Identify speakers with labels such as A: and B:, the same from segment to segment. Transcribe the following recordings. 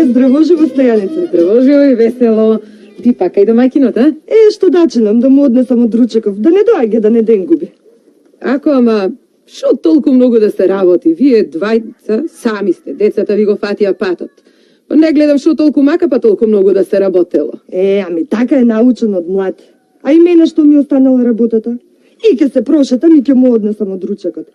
A: Здраво, живо, Стојаница.
B: Здраво, живо и весело. Ти пака и домаќинот, а?
A: Што дачинам, да му однесам од ручеков, да не доаѓа, да не ден губи.
B: Ако, ама, шо толку многу да се работи? Вие двајца сами сте, децата ви го фатија патот. Па не гледам шо толку мака, па толку многу да се работело.
A: Ами така е научен од млад. А и мене што ми останала работата? И ќе се прошетам и ќе му однесам од ручекот.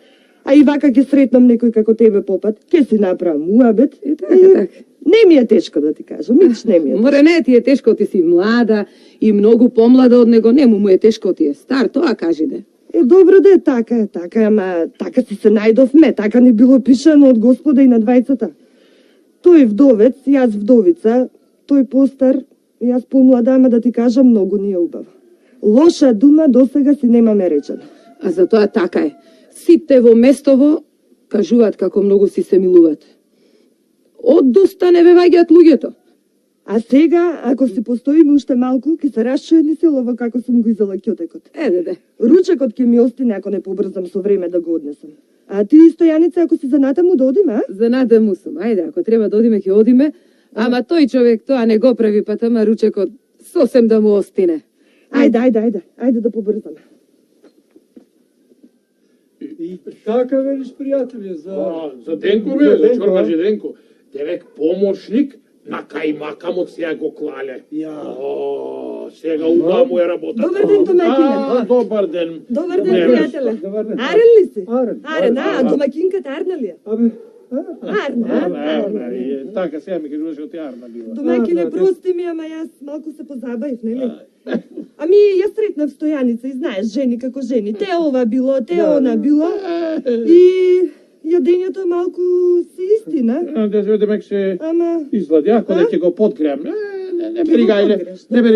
A: А и вака ќе сретнам некој како тебе попат, ќе си направам муабет.
B: И така.
A: Не ми е тешко да ти кажам, мич не ми е.
B: Море, не ти е тешко, ти си млада и многу помлада од него, не му е тешко, ти е стар, тоа кажи де.
A: Добро да е така, ама така си се најдовме, така ни било пишано од Господа и на двајцата. Тој вдовец, јас вдовица, тој постар, јас помлада, ама да ти кажам, многу ни е убава. Лоша дума досега си немаме речено.
B: А затоа така е. Сите во местово кажуваат како многу си се милувате. Од доста не ве ваѓаат луѓето.
A: А сега, ако си постоиме уште малку, ќе се расчуе ни селово како сум го изела ќотекот.
B: Де.
A: Ручекот ќе ми остине ако не побрзам со време да го однесам. А ти, Стојаница, ако си заната му да одиме, а?
B: Заната му сум. Ајде, ако треба да одиме, ќе одиме. Ама тој човек тоа не го прави, па тама ручекот сосем да му остине.
A: Ајде да побрзаме.
C: И така велиш, пријатели,
D: за Денко бе, за Чорбаджи Денко. Девек помошник на кајмакамот сега го клале. Сега убава му е работа.
A: Добар ден, домакине.
D: Добар ден.
A: Добар ден, пријателе. Арен ли си? Арен, домакинката Арна ли е? Арна.
D: Така, сега ми кажуваш од Арна била.
A: Домакине, прости ми, ама јас малку се позабавив, нели? Ами, јас сретнав Стојаница и знаеш, жени како жени. Те ова било, те она било. И јадењето малку си истина.
D: Демек се излади, ако да ќе го подкрем. Не бери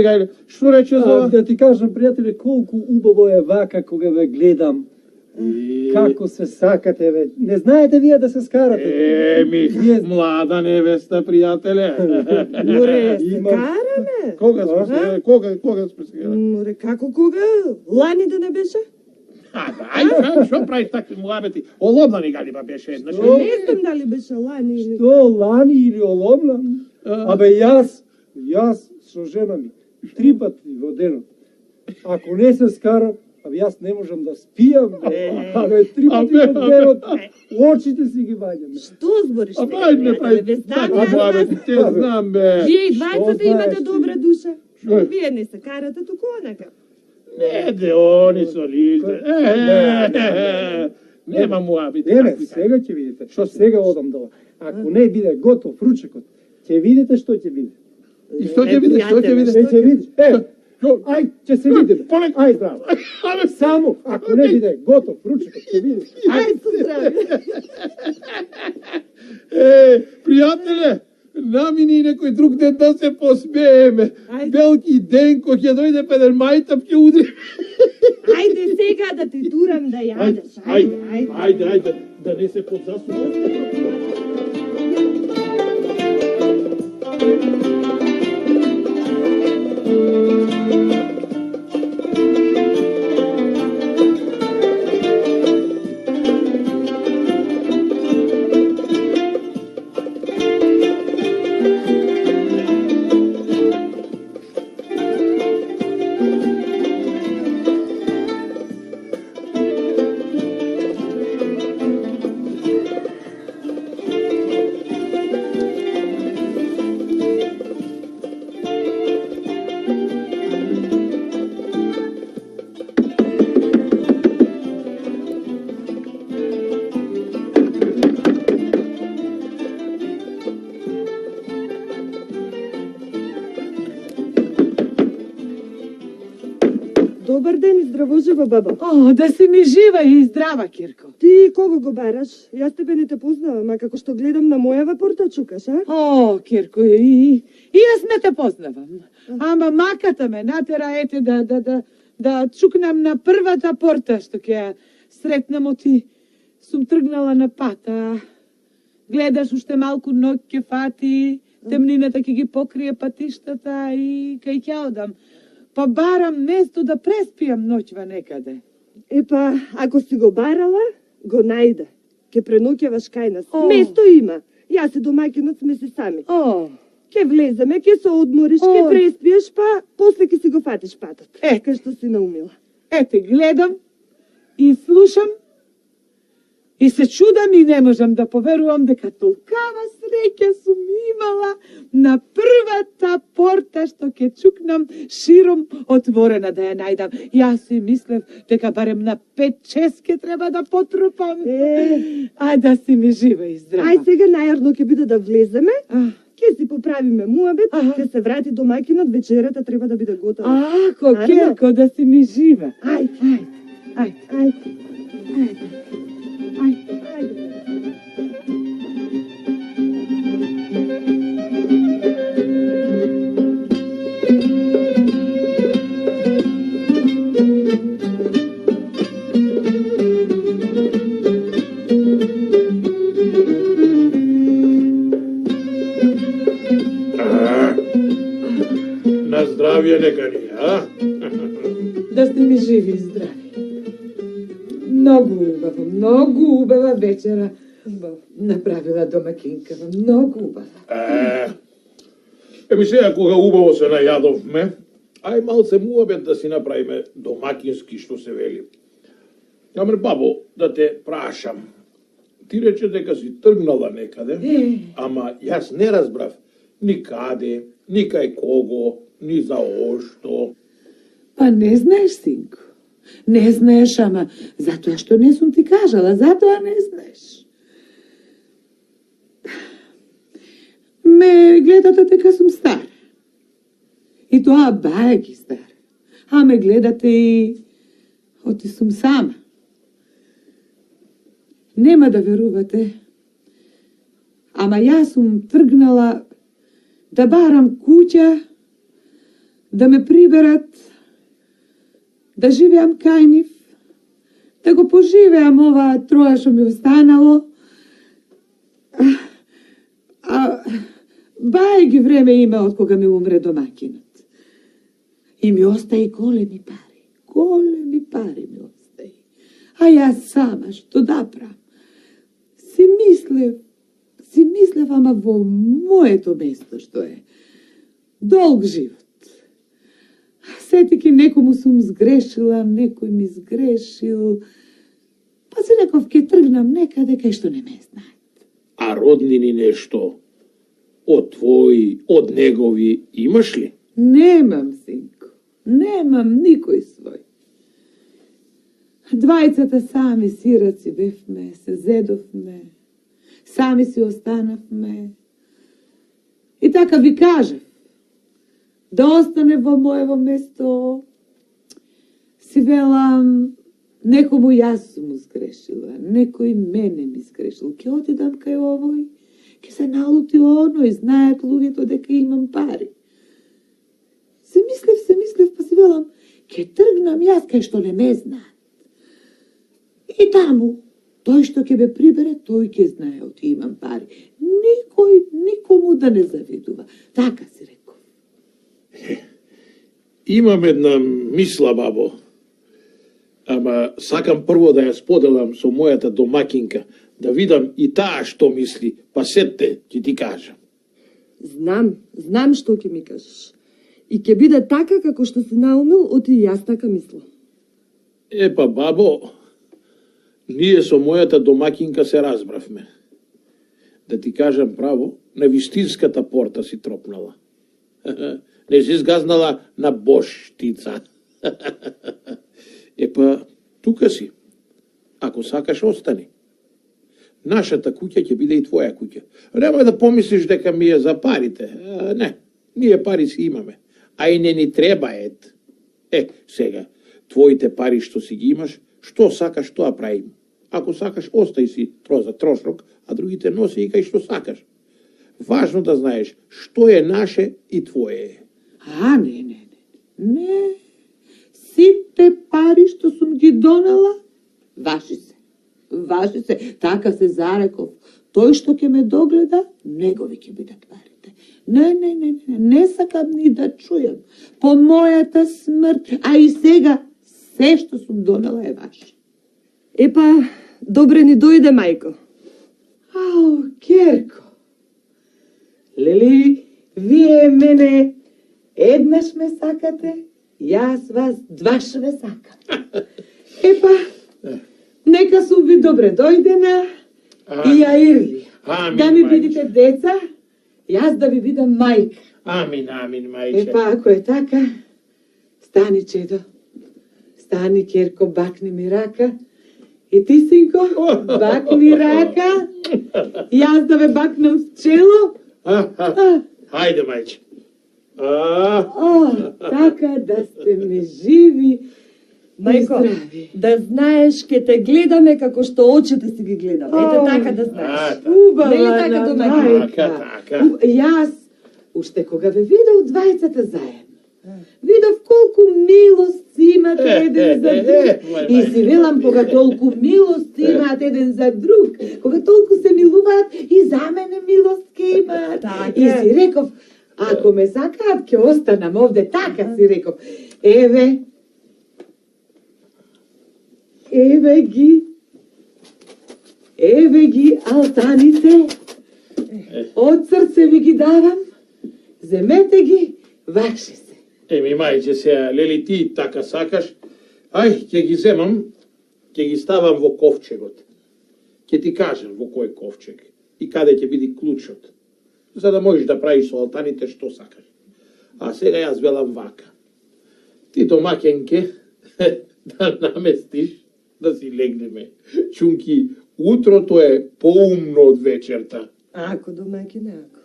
D: гајле. Што рече за...
C: Да ти кажам, пријатели, колку убаво е вака кога ве гледам. Како се сакате, ве. Не знаете вие да се скарате.
D: Млада невеста, пријателе.
A: Море, се караме.
D: Кога сме се караме?
A: Море, како кога? Лани да не беше?
D: Ајде, што правиш такви муабети? Олобна ни гали ба беше еднаш.
A: Не знам дали беше лани или...
C: Што, лани или олобна? Абе, јас со жена ми 3 пати во денот. Ако не се скарам, јас не можам да спијам. Абе, 3 пати во денот, очите си ги ваѓам.
A: Што збориш?
D: Ајде, не прави такви муабети, те знам, бе.
A: Вие и двајцата имате добра душа. Вие не се карате туку онака.
D: Не, де, они со лиде. Нема муабити.
C: Не, сега ќе видите. Што сега одам долу. Ако не биде готов ручекот, ќе видите што ќе биде.
D: И што ќе биде? Што ќе биде?
C: Ќе видиш. Ај, ќе се видиме. Ај, здраво. Само, ако не биде готов ручекот, ќе видиш.
A: Ај, здраво.
D: Пријателе, намини некој друг ден да се посмееме. Велики Денко ќе дојде педер мајтап ќе удри.
A: Ајде сега да ти турам да јадеш.
D: Ајде, да не се подзасува.
A: Добар ден и здраво жива, баба.
E: Да си ми жива и здрава, Кирко.
A: Ти кого го бараш? Јас тебе не те познавам, а како што гледам на мојава порта чукаш, а?
E: Кирко, и јас не те познавам. Ама маката ме натера, ете, да да чукнам на првата порта што ќе ја сретнам, оти сум тргнала на пат, а гледаш уште малку ноќ ќе фати, темнината ќе ги покрие патиштата и кај ќе одам. Па барам место да преспијам ноќва некаде.
A: Епа, ако си го барала, го најде. Ке преноќеваш кај нас.
E: О.
A: Место има. Јас и домаќинот сме си сами.
E: О,
A: Ке влеземе, ке се одмориш, ке
E: О.
A: преспиеш, па после ке си го фатиш патот. Кај што си наумила.
E: ете, гледам и слушам и се чудам и не можам да поверувам дека толкава среќа сум имала на првата порта што ќе чукнам широм отворена да ја најдам. Јас си мислев дека барем на 5-6 ќе треба да потрупам. А да си ми жива и здрава.
A: Ај сега најарно ќе биде да влеземе,
E: А,
A: ќе си поправиме муабет,
E: Аха.
A: ќе се врати домаќинот, вечерата треба да биде готова.
E: Ако,
A: Наravno.
E: Керко, да си ми жива.
A: Ајде,
E: Ајде.
A: ајде,
E: Ајде.
A: ајде.
D: На здравје нека ни, а?
E: Да сте ми живи и здрави. Многу убава вечера направила домакинкава. Многу убава.
D: Еми сега кога убаво се најадовме, ај малце муабет да си направиме домакински што се вели. Амер бабо, да те прашам. Ти рече дека си тргнала некаде, ама јас не разбрав ни каде, ни кај кого, ни за ошто.
E: Па не знаеш, синко. Не знаеш, ама затоа што не сум ти кажала, затоа не знаеш. Ме гледате дека сум стар. И тоа бајаки стар. А ме гледате и оти сум сама. Нема да верувате. Ама јас сум тргнала да барам куќа, да ме приберат, да живеам кај нив, да го поживеам ова троја што ми останало. Бајаги време има од кога ми умре домакинот. И ми остаи големи пари. Големи пари ми остаи. А јас сама што да правам? Си мислев, ама во моето место што е. Долг живот. Сетики некому сум сгрешила, некој ми сгрешил. Па се реков ке тргнам некаде кај што не ме знаат.
D: А роднини нешто од твои, од негови имаш ли?
E: Немам, синко. Немам никој свој. Двајцата сами сираци бевме, се зедовме, сами си останавме. И така ви кажев, да остане во моево место, си велам, некому јас сум му сгрешила, некој мене ми сгрешил. Ке отидам кај овој, ке се налути оној, знаат луѓето дека имам пари. Се мислев, па си велам, ке тргнам јас кај што не ме знаат. И таму, тој што ќе ме прибере, тој ќе знае оти имам пари. Никому да не завидува. Така си реков.
D: Имам една мисла, бабо. Ама сакам прво да ја споделам со мојата домакинка, да видам и таа што мисли, па сетте ќе ти кажам.
A: Знам што ќе ми кажеш. И ќе биде така како што си наумил, оти и јас така мислам.
D: Епа, бабо, ние со мојата домакинка се разбравме. Да ти кажам право, на вистинската порта си тропнала. Не си сгазнала на боштица. Епа, тука си. Ако сакаш, остани. Нашата куќа ќе биде и твоја куќа. Немој да помислиш дека ми е за парите. Не, ние пари си имаме. А и не ни треба ет. Сега, твоите пари што си ги имаш, што сакаш, тоа правим. Ако сакаш, остај си за трошок, а другите носи и кај што сакаш. Важно да знаеш што е наше и твое е.
E: Не. сите пари што сум ги донела, ваши се. Ваши се. Така се зареков. Тој што ќе ме догледа, негови ќе бидат парите. Не сакам ни да чујам. По мојата смрт, а и сега, се што сум донела е ваше.
A: Епа, добре ни дојде, мајко.
E: Ау, Керко. Лели, вие мене еднаш ме сакате, јас вас дваш ме сакам. Епа, нека сум ви добре дојдена и ја Ирли.
D: Амин,
E: Да ми
D: мајче.
E: бидите деца, јас да ви бидам мајка.
D: Амин, мајче.
E: Епа, ако е така, стани, чедо. Стани, Керко, бакни ми рака. И ти, синко, бакни рака. Јас да ве бакнам с чело.
D: Хајде, мајче.
E: О, така да сте ми живи и
A: Мајко,
E: здрави.
A: да знаеш, ке те гледаме како што очите си ги гледаме. Ете така да знаеш.
E: Убава
A: Нели така,
E: на
A: домаќино?
D: Така.
E: Јас, уште кога ве видов двајцата заедно, видов колку милост имате еден за друг. И си велам, кога толку милост имаат еден за друг, кога толку се милуваат, и за мене милост ке имаат.
A: Така
E: И
A: е.
E: си реков, ако ме сакаат, ќе останам овде. Така си реков. Еве ги алтаните. Од срце ви ги давам. Земете ги, ваши се.
D: Еми, мајче, сега, лели ти така сакаш, ај, ќе ги земам, ќе ги ставам во ковчегот. Ќе ти кажам во кој ковчег и каде ќе биде клучот, за да можеш да правиш со алтаните што сакаш. А сега јас велам вака. Ти домаќенке да наместиш да си легнеме. Чунки, утрото е поумно од вечерта.
A: Ако, домаќине, ако.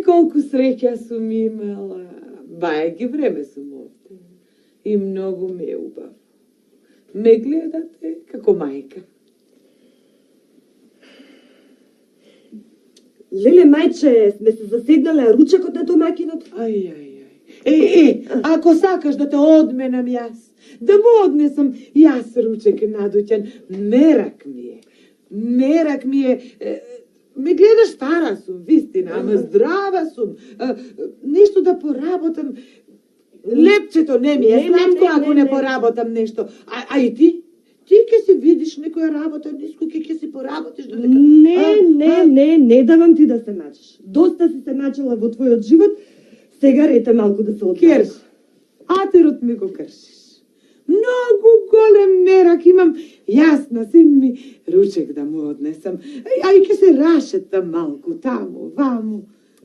E: Колку среќа сум имала. Бај ги време сум овде. И многу ме е убаво. Ме гледате како мајка.
A: Леле, мајче, сме се заседнале, а ручекот на домаќинот?
E: Ако сакаш да те одменам јас, да му однесам јас ручек надуќан, мерак ми е, ме гледаш стара сум, вистина, ама здрава сум, нешто да поработам, лепчето не ми е сладко ако не поработам нешто, а и ти? Ти ќе си видиш некоја работа, ниско ќе си поработиш додека...
A: Не давам ти да се мачиш. Доста си се мачила во твојот живот, сега рете малку да се одмориш.
E: Керко, атерот ми го кршиш. Многу голем мерак имам. Јас на син ми ручек да му однесам. А и ќе се рашетам малку таму, ваму.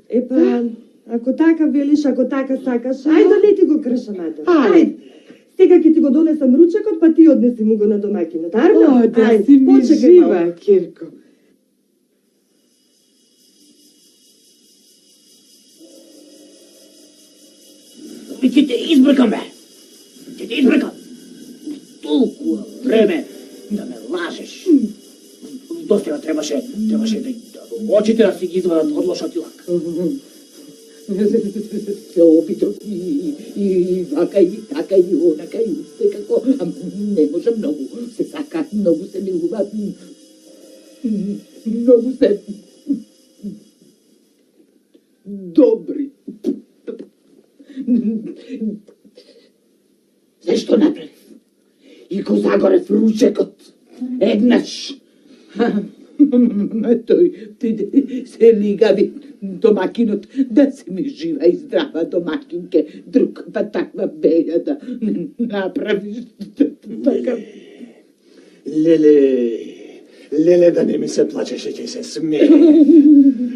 A: Епа, ако така велиш, ако така сакаш, ајде да не ти го кршам атерот.
E: Ајде.
A: Сега ќе ти го донесам ручекот, па ти однеси му го на домаќинот. Арно?
E: Да си ми
A: почекај малку.
E: жива, Керко.
F: Ќе те избркам, бе! Ќе те избркам! Толку време да ме лажеш. Достига требаше да очите да си ги извадат од лошот илак.
G: Се опитов и вака и така и онака и секако, ама не може многу. Се сакат, многу се милуваат, многу се добри. Се што направив? И го загорев ручекот. Еднаш. Тој се лигави домакинот, да си ми жива и здрава домакинке, друг па таква беја да направиш така.
F: Леле, да не ми се плачеше, ќе се смее.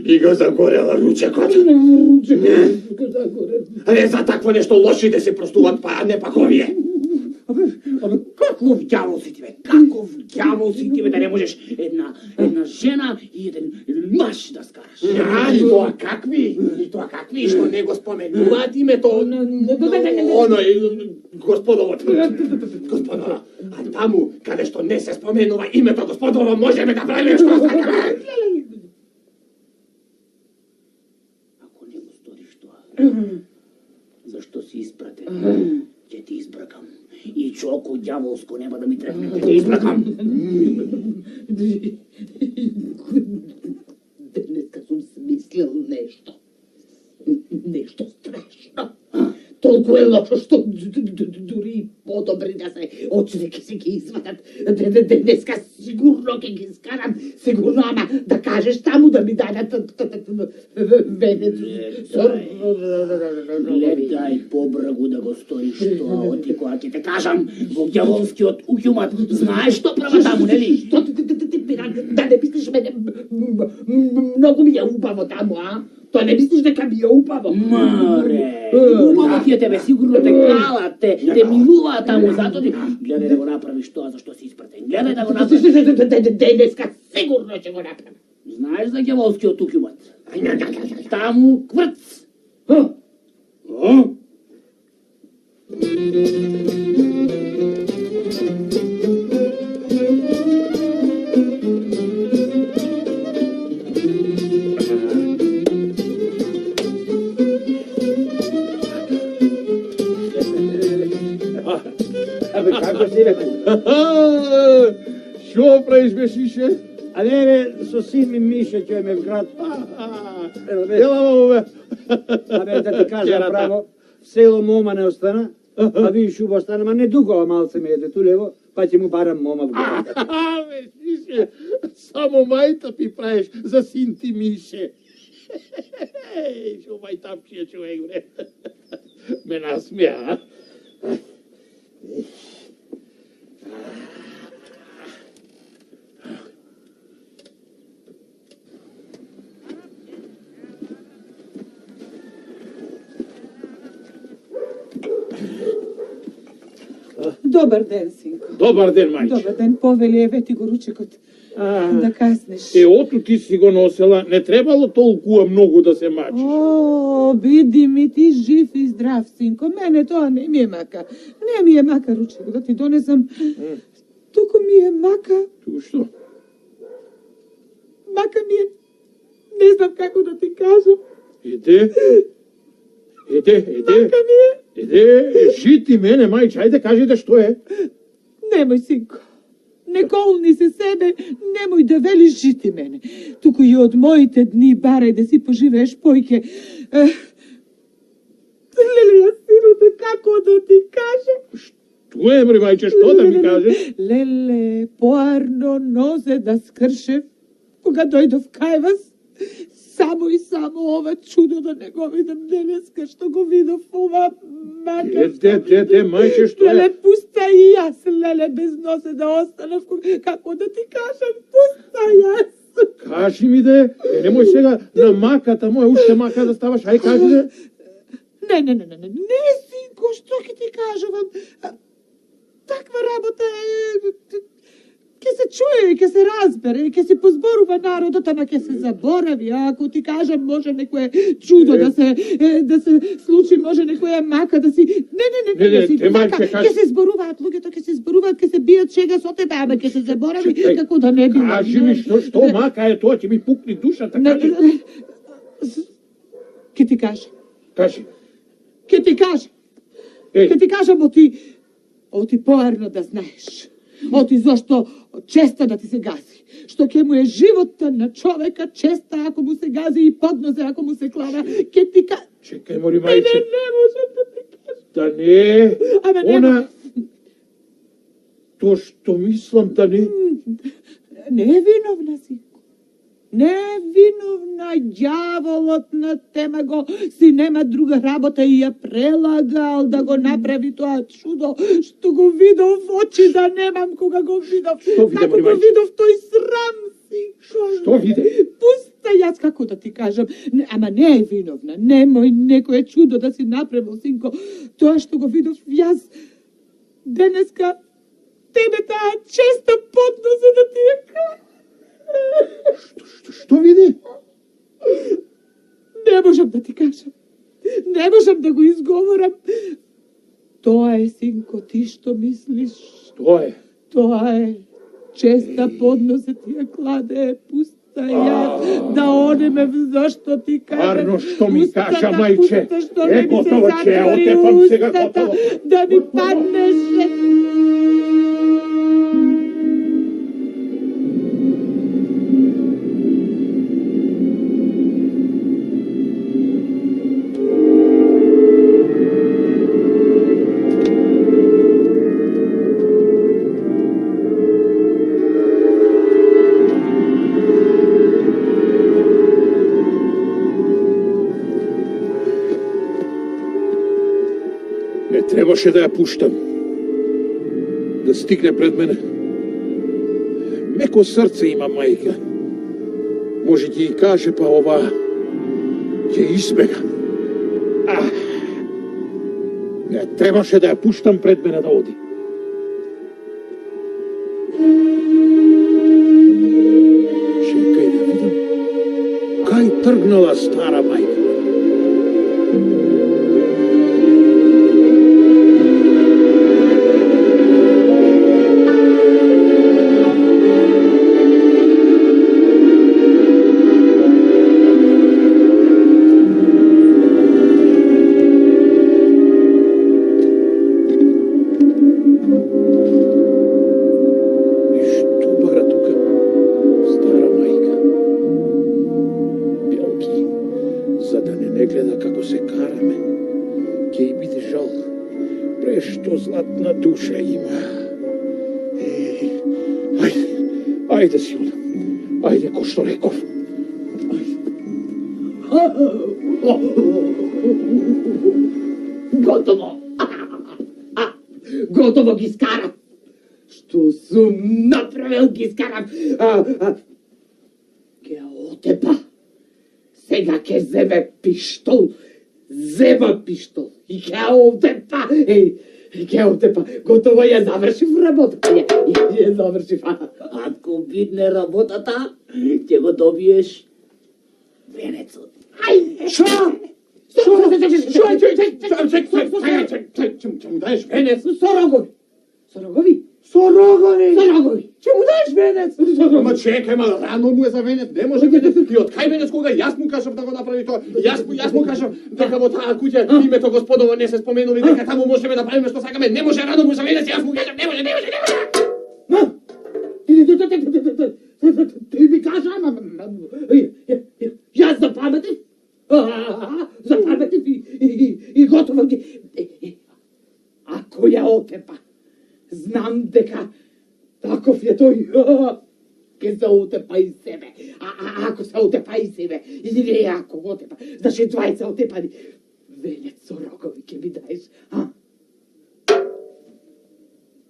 F: И го загорела ручекот.
G: Ручекот го загорев.
F: За такво нешто лошите се простуват, па не пак овие. Каков ѓавол си ти бе? Каков ѓавол си ти бе да не можеш една жена и еден маж да скараш?
D: И тоа какви, што не го споменуваат името оној господовот. Господова, а таму каде што не се споменува името господово, можеме да правиме што сакаме.
F: Ако не го сториш тоа, зашто си испратен? Ќе ти избракам. И чоко ѓаволско нема да ми трепне, ќе ти избракам.
G: Денеска сум смислил нешто. Нешто страшно. Толку е лошо што дури и подобри да се очите ќе се ги извадат. Денеска сигурно ќе ги скарам. Сигурно, ама да кажеш таму да ми дадат венец.
F: Гледај побргу да го сториш тоа, оти кога ќе те кажам во ѓаволскиот уѓумат, знаеш што права таму, нели?
G: Што ти пират, да не мислиш мене многу ми е убаво таму, а? Тоа не мислиш дека ми е убаво?
F: Маре, убаво ти е тебе, сигурно те кралат, те милуваат таму, затоа ти гледај да го направиш тоа за што си испратен. Гледај да го направиш.
G: Денеска сигурно ќе го направам.
F: Знаеш за ѓаволскиот уѓумат? Таму кврц.
C: Абе, како си бе?
D: Што правиш бе, Шише?
C: А не бе, со син ми Миша ќе ме в град.
D: Ела мамо бе.
C: Абе, да ти кажам право, в село мома не остана, а ви шуба остана, ма не дугова малце ме еде тулево, па ќе му барам мома в град.
D: Бе, Шише, само мајта пи правиш за син ти Мише. Шо мајтапчија човек, бре. Ме насмеа.
E: Добар ден, синко.
D: Добар ден, мајче.
E: Добар ден, повели, еве ти го ручекот. Да каснеш.
D: Ото ти си го носела, не требало толкува многу да се мачиш.
E: О, биди ми ти жив и здрав, синко. Мене тоа не ми е мака. Не ми е мака ручек да ти донесам. Туку ми е мака.
D: Туку што?
E: Мака ми е. Не знам како да ти кажам.
D: Еде.
E: Мака ми е.
D: Еде, жити мене, мајче, ајде кажете што е.
E: Немој, синко. Не колни се себе, немој да велиш жити мене. Туку и од моите дни барај да си поживееш појке. Леле, ја сироте, како да ти кажам?
D: Што е, мри, мајче, што да ми кажеш?
E: Леле, поарно нозе да скршев, кога дојдов кај вас, само и само ова чудо да не го видам денеска, што го видов ова мака.
D: Де, мајче, што
E: Леле,
D: е?
E: пуста и јас, леле, без носе да останав, како да ти кажам, пуста јас.
D: Кажи ми де, немој сега на маката моја, уште мака да ставаш, ај кажи де.
E: Не, синко, што ќе ти кажувам? Таква работа е... Ке се чуе, ке се разбере, ке се позборува народот, ама ке се заборави. А ако ти кажам, може некое чудо да се случи, може некоја мака да си... Не,
D: те мајче, кажи.
E: Ке се зборуваат луѓето, ке се зборуваат, ке се бијат чега со тебе, ама ке се заборави, како да не би...
D: Кажи ми што мака е тоа, ќе ми пукни душата, кажи.
E: Ке ти кажам.
D: Кажи.
E: Ке ти кажам. Ке ти кажам, оти поарно да знаеш. Оти зашто честа да ти се гази. Што ќе му е животта на човека честа ако му се гази и поднозе ако му се клава. Ке ти
D: Чекај, мори мајче.
E: Не можам да ти кажам.
D: Да не,
E: Ама не.
D: она... То што мислам да не...
E: Не е виновна си. Не е виновна, ѓаволот на тема го си нема друга работа и ја прелагал да го направи тоа чудо, што го видов очи да немам кога го видов.
D: Што виде,
E: како
D: мој
E: го
D: мајче?
E: видов тој срам си.
D: Што виде?
E: Пуста јас како да ти кажам, ама не е виновна, немој некое чудо да си направил, синко. Тоа што го видов јас денеска тебе таа честа подносе да ти ја
D: Што види?
E: Не можам да ти кажам. Не можам да го изговорам. Тоа е, синко, ти што мислиш.
D: Што е?
E: Тоа е. Честа подносе ти ја кладе, пуста ја да одеме, зашто ти кажам.
D: Арно, што ми
E: устата
D: кажа, мајче?
E: пуста, што
D: Е,
E: не ми се
D: готово, че ја
E: затвори
D: отепам сега,
E: устата,
D: готово.
E: да ми паднеше.
D: Требаше да ја пуштам. Да стигне пред мене. Меко срце има мајка. Може ќе и каже, па ова ќе избега. Не требаше да ја пуштам пред мене да оди. Чекај да видам. Кај тргнала стара мајка? Златна душа има. Ајде си одам. Ајде, ко што реков.
G: Готово. Готово ги скарав. Што сум направил ги скарав. Ке отепа. Сега ке земе пиштол. Зема пиштол. И ке отепа. Ке отепа. Готово ја завршив работата. Ја завршив. Ако бидне работата, ќе го добиеш венецот. Ај! Шо? Што му даеш венец? Со рогови. Со рогови? Со рогови. Со рогови. Ќе му даеш венец?
H: Ама чекај, ма рано му е за венец, не може венец. И од кај венец кога јас му кажав да го направи тоа? Јас му кажав дека во таа куќа името Господово не се споменува и дека таму можеме да правиме што сакаме. Не може рано му за венец, јас му кажав не може. Ти ми кажа, јас запаметив. Запаметив и готово ги. Ако ја отепа, знам дека таков е тој. Ке се отепа и себе. Ако се отепа и себе, или ако го отепа, значи двајца отепани. Венец со рогови ке ми даеш.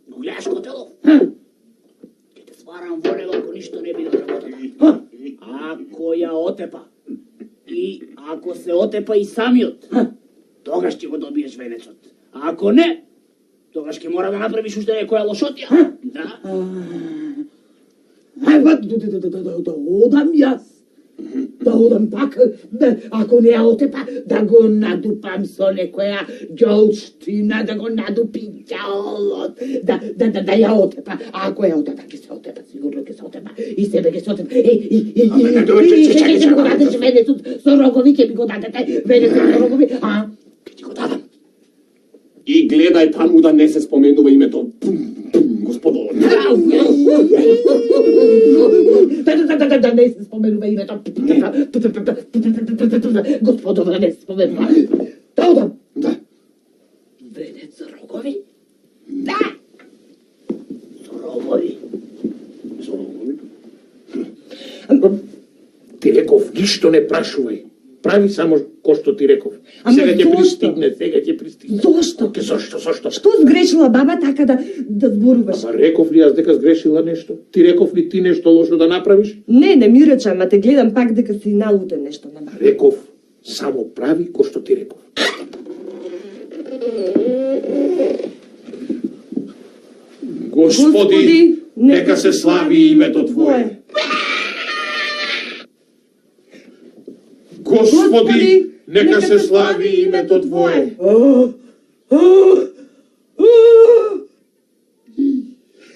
F: Го гледаш Котелов? Ке те сварам во него ако ништо не биде од работата. Ако ја отепа и ако се отепа и самиот, тогаш ќе го добиеш венецот. А ако не, тогаш ќе мора да направиш уште некоја лошотија. Да?
G: Да одам јас. Да одам така, ако не ја отепа, да го надупам со некоја ѓолштина, да го надупи ѓолот, да ја отепа. А ако ја отепа, ќе се отепа, сигурно ќе се отепа. И себе ќе се отепа. И ќе ми го дадеш венецот со рогови, ќе ми го дадете венецот со рогови.
F: Ќе ти го дадам.
H: И гледај таму да не се споменува името Господово.
G: Да не се споменува името Господово, да не се споменува. Да одам.
H: Да.
G: Венец за рогови?
F: Да! Со рогови.
H: Со рогови?
D: Ти реков, ништо не прашувај. Прави само ко што ти реков.
A: Ама
D: Сега ќе
A: зошто?
D: пристигне.
A: Зошто?
D: Зошто?
A: Што сгрешила баба така да зборуваш?
D: Ама реков ли јас дека сгрешила нешто? Ти реков ли ти нешто лошо да направиш?
A: Не ми рече, ама те гледам пак дека си налутен нешто на баба.
D: Реков, само прави ко што ти реков. Господи, нека се слави името Твое. Господи, нека се слави името Твое.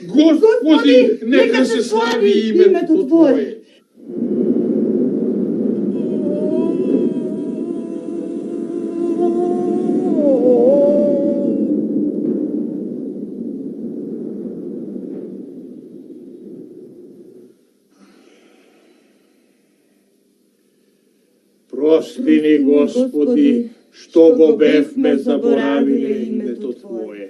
D: Господи, нека се слави името Твое. Прости ни, Господи, што го бевме заборавиле името Твое.